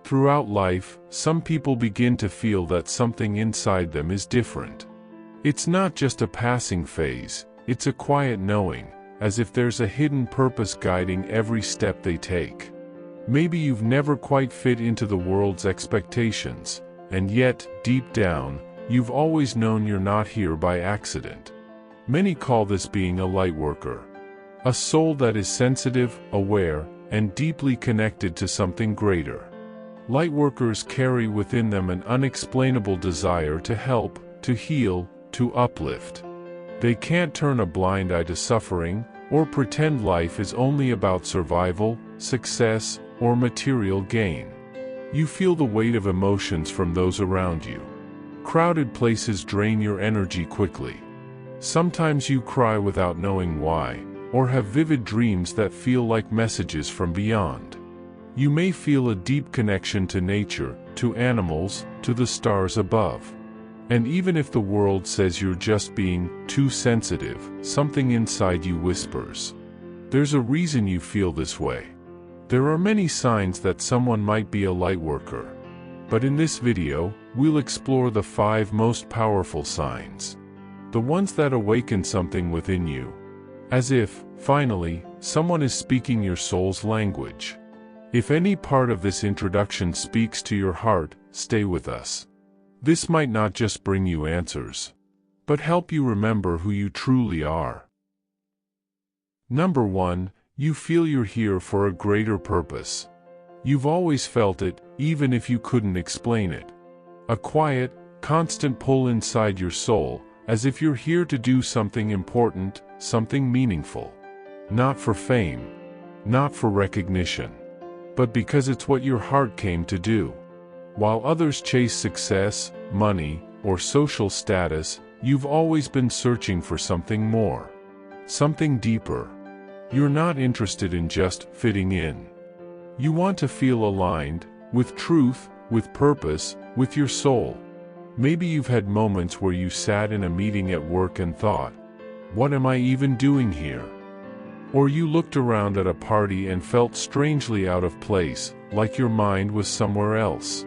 Throughout life, some people begin to feel that something inside them is different. It's not just a passing phase, it's a quiet knowing, as if there's a hidden purpose guiding every step they take. Maybe you've never quite fit into the world's expectations, and yet, deep down, you've always known you're not here by accident. Many call this being a lightworker. A soul that is sensitive, aware, and deeply connected to something greater. Lightworkers carry within them an unexplainable desire to help, to heal, to uplift. They can't turn a blind eye to suffering, or pretend life is only about survival, success, or material gain. You feel the weight of emotions from those around you. Crowded places drain your energy quickly. Sometimes you cry without knowing why, or have vivid dreams that feel like messages from beyond. You may feel a deep connection to nature, to animals, to the stars above. And even if the world says you're just being too sensitive, something inside you whispers. There's a reason you feel this way. There are many signs that someone might be a lightworker. But in this video, we'll explore the 5 most powerful signs. The ones that awaken something within you. As if, finally, someone is speaking your soul's language. If any part of this introduction speaks to your heart, stay with us. This might not just bring you answers, but help you remember who you truly are. Number 1, you feel you're here for a greater purpose. You've always felt it, even if you couldn't explain it. A quiet, constant pull inside your soul, as if you're here to do something important, something meaningful. Not for fame, not for recognition, but because it's what your heart came to do. While others chase success, money, or social status, you've always been searching for something more. Something deeper. You're not interested in just fitting in. You want to feel aligned, with truth, with purpose, with your soul. Maybe you've had moments where you sat in a meeting at work and thought, "What am I even doing here?" Or you looked around at a party and felt strangely out of place, like your mind was somewhere else.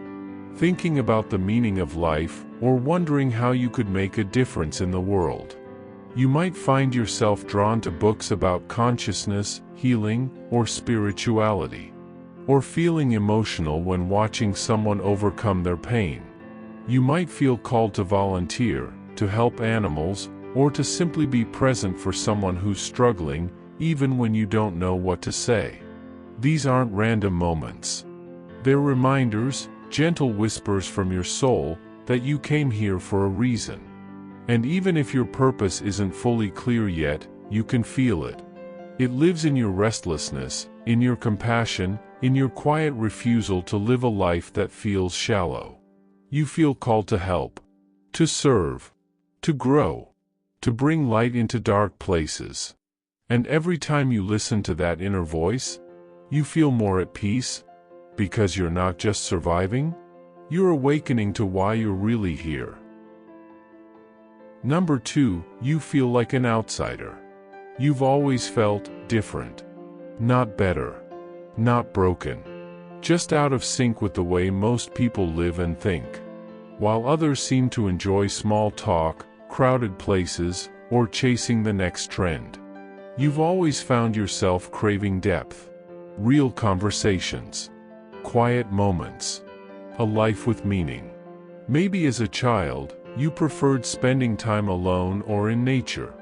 Thinking about the meaning of life, or wondering how you could make a difference in the world. You might find yourself drawn to books about consciousness, healing, or spirituality. Or feeling emotional when watching someone overcome their pain. You might feel called to volunteer, to help animals, or to simply be present for someone who's struggling, even when you don't know what to say. These aren't random moments. They're reminders, gentle whispers from your soul, that you came here for a reason. And even if your purpose isn't fully clear yet, you can feel it. It lives in your restlessness, in your compassion, in your quiet refusal to live a life that feels shallow. You feel called to help, to serve, to grow, to bring light into dark places. And every time you listen to that inner voice, you feel more at peace, because you're not just surviving, you're awakening to why you're really here. Number 2, you feel like an outsider. You've always felt different. Not better. Not broken. Just out of sync with the way most people live and think. While others seem to enjoy small talk, crowded places, or chasing the next trend. You've always found yourself craving depth. Real conversations. Quiet moments. A life with meaning. Maybe as a child, you preferred spending time alone or in nature.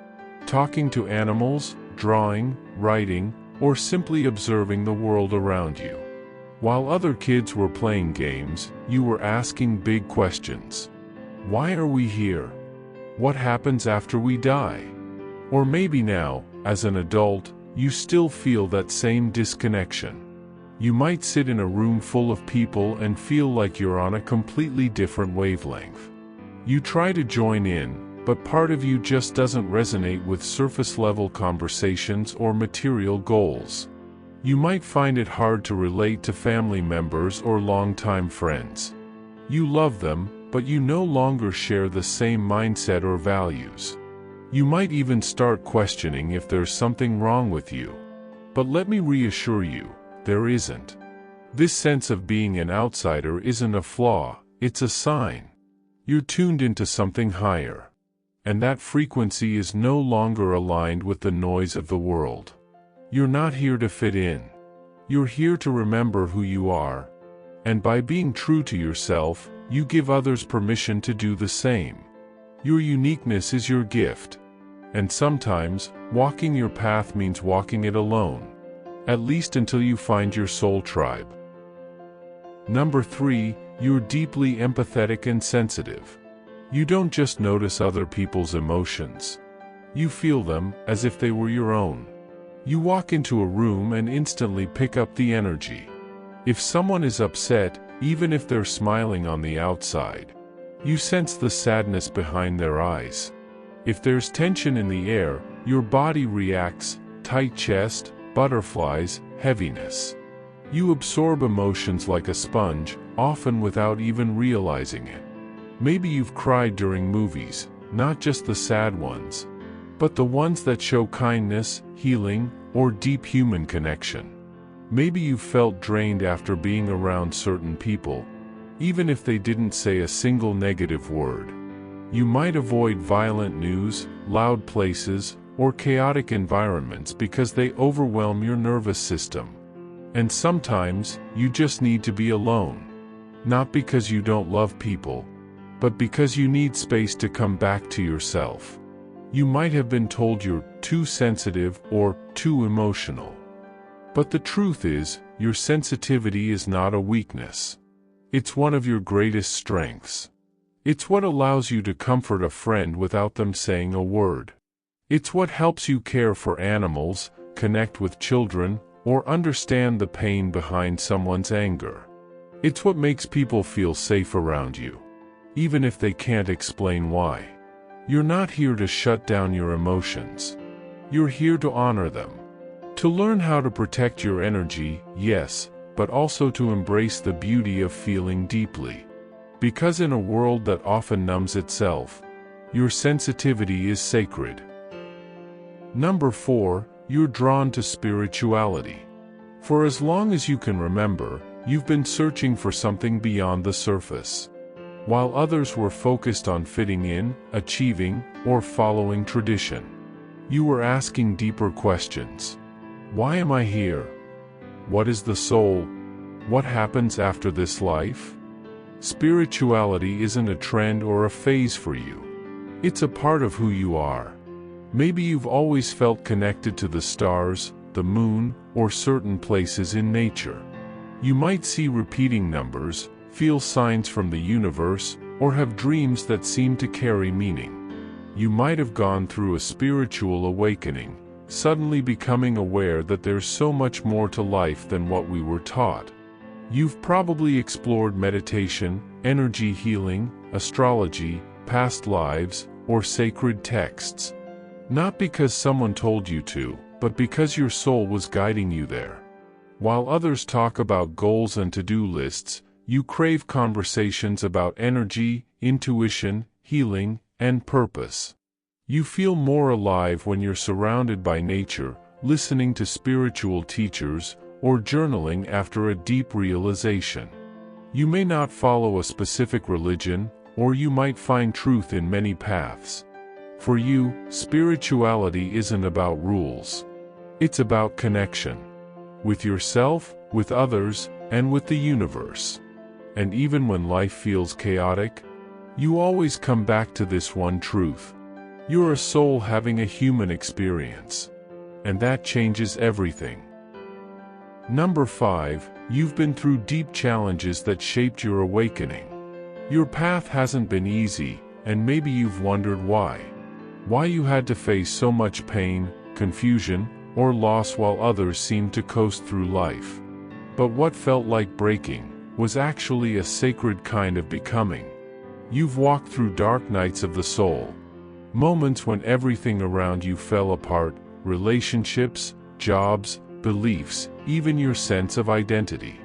Talking to animals, drawing, writing, or simply observing the world around you. While other kids were playing games, you were asking big questions. Why are we here? What happens after we die? Or maybe now, as an adult, you still feel that same disconnection. You might sit in a room full of people and feel like you're on a completely different wavelength. You try to join in, but part of you just doesn't resonate with surface-level conversations or material goals. You might find it hard to relate to family members or longtime friends. You love them, but you no longer share the same mindset or values. You might even start questioning if there's something wrong with you. But let me reassure you, there isn't. This sense of being an outsider isn't a flaw, it's a sign. You're tuned into something higher. And that frequency is no longer aligned with the noise of the world. You're not here to fit in. You're here to remember who you are. And by being true to yourself, you give others permission to do the same. Your uniqueness is your gift. And sometimes, walking your path means walking it alone. At least until you find your soul tribe. Number 3, you're deeply empathetic and sensitive. You don't just notice other people's emotions. You feel them as if they were your own. You walk into a room and instantly pick up the energy. If someone is upset, even if they're smiling on the outside, you sense the sadness behind their eyes. If there's tension in the air, your body reacts, tight chest, butterflies, heaviness. You absorb emotions like a sponge, often without even realizing it. Maybe you've cried during movies, not just the sad ones, but the ones that show kindness, healing, or deep human connection. Maybe you've felt drained after being around certain people, even if they didn't say a single negative word. You might avoid violent news, loud places, or chaotic environments because they overwhelm your nervous system. And sometimes, you just need to be alone. Not because you don't love people, but because you need space to come back to yourself. You might have been told you're too sensitive or too emotional. But the truth is, your sensitivity is not a weakness. It's one of your greatest strengths. It's what allows you to comfort a friend without them saying a word. It's what helps you care for animals, connect with children, or understand the pain behind someone's anger. It's what makes people feel safe around you, even if they can't explain why. You're not here to shut down your emotions. You're here to honor them. To learn how to protect your energy, yes, but also to embrace the beauty of feeling deeply. Because in a world that often numbs itself, your sensitivity is sacred. Number 4, you're drawn to spirituality. For as long as you can remember, you've been searching for something beyond the surface. While others were focused on fitting in, achieving, or following tradition, you were asking deeper questions. Why am I here? What is the soul? What happens after this life? Spirituality isn't a trend or a phase for you. It's a part of who you are. Maybe you've always felt connected to the stars, the moon, or certain places in nature. You might see repeating numbers, feel signs from the universe, or have dreams that seem to carry meaning. You might have gone through a spiritual awakening, suddenly becoming aware that there's so much more to life than what we were taught. You've probably explored meditation, energy healing, astrology, past lives, or sacred texts. Not because someone told you to, but because your soul was guiding you there. While others talk about goals and to-do lists, you crave conversations about energy, intuition, healing, and purpose. You feel more alive when you're surrounded by nature, listening to spiritual teachers, or journaling after a deep realization. You may not follow a specific religion, or you might find truth in many paths. For you, spirituality isn't about rules. It's about connection. With yourself, with others, and with the universe. And even when life feels chaotic, you always come back to this one truth. You're a soul having a human experience. And that changes everything. Number 5, you've been through deep challenges that shaped your awakening. Your path hasn't been easy, and maybe you've wondered why. Why you had to face so much pain, confusion, or loss while others seemed to coast through life. But what felt like breaking was actually a sacred kind of becoming. You've walked through dark nights of the soul. Moments when everything around you fell apart, relationships, jobs, beliefs, even your sense of identity.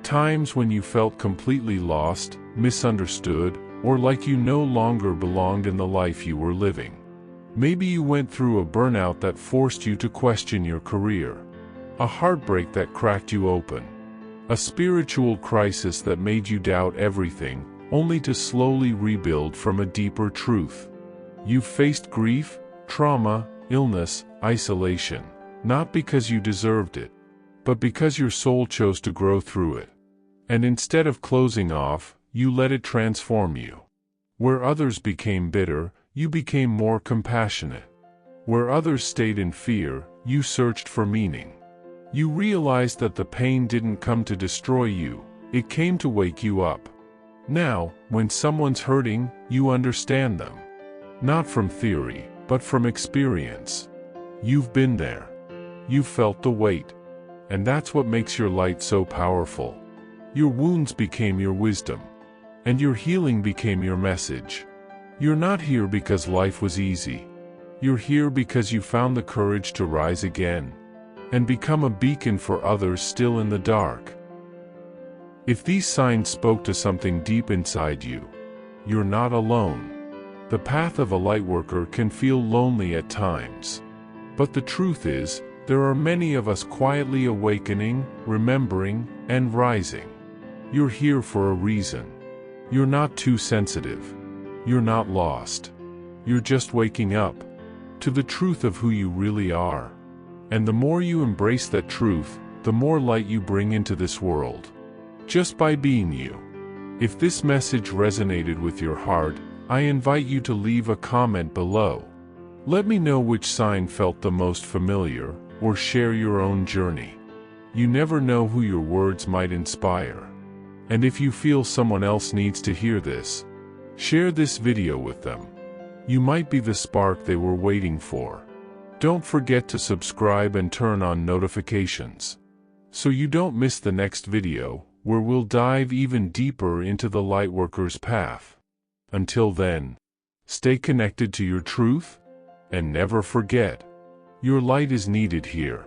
Times when you felt completely lost, misunderstood, or like you no longer belonged in the life you were living. Maybe you went through a burnout that forced you to question your career. A heartbreak that cracked you open. A spiritual crisis that made you doubt everything, only to slowly rebuild from a deeper truth. You've faced grief, trauma, illness, isolation, not because you deserved it, but because your soul chose to grow through it. And instead of closing off, you let it transform you. Where others became bitter, you became more compassionate. Where others stayed in fear, you searched for meaning. You realized that the pain didn't come to destroy you, it came to wake you up. Now, when someone's hurting, you understand them. Not from theory, but from experience. You've been there. You've felt the weight. And that's what makes your light so powerful. Your wounds became your wisdom. And your healing became your message. You're not here because life was easy. You're here because you found the courage to rise again and become a beacon for others still in the dark. If these signs spoke to something deep inside you, you're not alone. The path of a lightworker can feel lonely at times. But the truth is, there are many of us quietly awakening, remembering, and rising. You're here for a reason. You're not too sensitive. You're not lost. You're just waking up to the truth of who you really are. And the more you embrace that truth, the more light you bring into this world. Just by being you. If this message resonated with your heart, I invite you to leave a comment below. Let me know which sign felt the most familiar, or share your own journey. You never know who your words might inspire. And if you feel someone else needs to hear this, share this video with them. You might be the spark they were waiting for. Don't forget to subscribe and turn on notifications, so you don't miss the next video, where we'll dive even deeper into the Lightworker's path. Until then, stay connected to your truth, and never forget, your light is needed here.